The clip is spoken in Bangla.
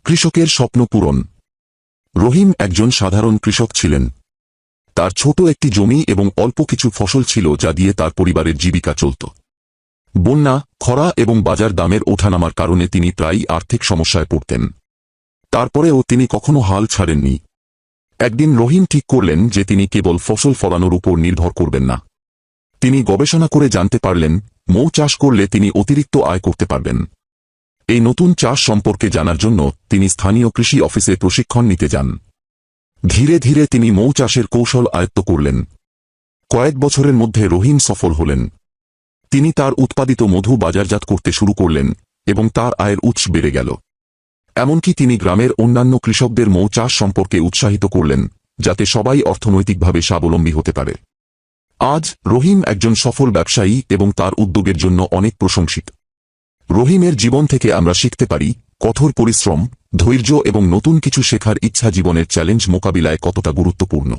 কৃষকের স্বপ্ন পূরণ। রহিম একজন সাধারণ কৃষক ছিলেন। তার ছোট একটি জমি এবং অল্প কিছু ফসল ছিল যা দিয়ে তার পরিবারের জীবিকা চলত। বন্যা, খরা এবং বাজার দামের ওঠানামার কারণে তিনি প্রায়ই আর্থিক সমস্যায় পড়তেন। তারপরেও তিনি কখনো হাল ছাড়েননি। একদিন রহিম ঠিক করলেন যে তিনি কেবল ফসল ফলানোর উপর নির্ভর করবেন না। তিনি গবেষণা করে জানতে পারলেন মৌ চাষ করলে তিনি অতিরিক্ত আয় করতে পারবেন। এই নতুন চাষ সম্পর্কে জানার জন্য তিনি স্থানীয় কৃষি অফিসে প্রশিক্ষণ নিতে যান। ধীরে ধীরে তিনি মৌ চাষের কৌশল আয়ত্ত করলেন। কয়েক বছরের মধ্যে রহিম সফল হলেন। তিনি তার উৎপাদিত মধু বাজারজাত করতে শুরু করলেন এবং তার আয়ের উৎস বেড়ে গেল। এমনকি তিনি গ্রামের অন্যান্য কৃষকদের মৌ চাষ সম্পর্কে উৎসাহিত করলেন, যাতে সবাই অর্থনৈতিকভাবে স্বাবলম্বী হতে পারে। আজ রহিম একজন সফল ব্যবসায়ী এবং তার উদ্যোগের জন্য অনেক প্রশংসিত। রহিমের জীবন থেকে আমরা শিখতে পারি কঠোর পরিশ্রম, ধৈর্য এবং নতুন কিছু শেখার ইচ্ছা জীবনের চ্যালেঞ্জ মোকাবিলায় কতটা গুরুত্বপূর্ণ।